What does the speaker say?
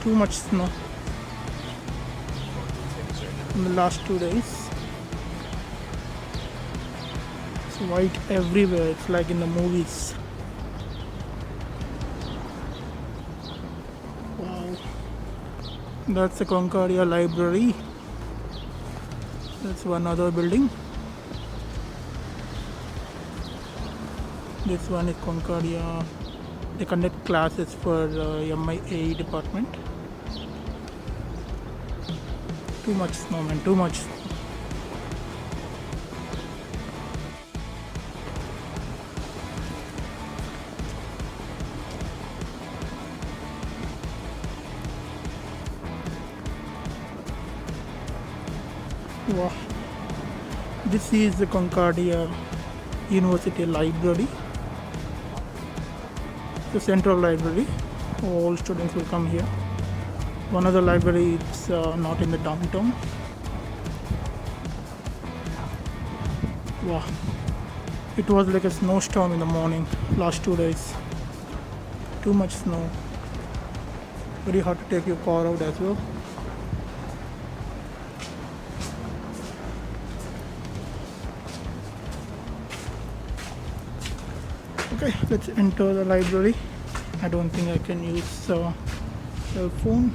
Too much snow in the last 2 days. It's white everywhere. It's like in the movies. Wow. That's the Concordia Library. That's one other building. This one is Concordia. They conduct classes for MIA department. Too much snow, man. Too much. Wow. This is the Concordia University Library. The central library. All students will come here. One other library is not in the downtown. Wow. It was like a snowstorm in the morning last 2 days. Too much snow. Very hard to take your car out as well. Okay, let's enter the library. I don't think I can use cell phone.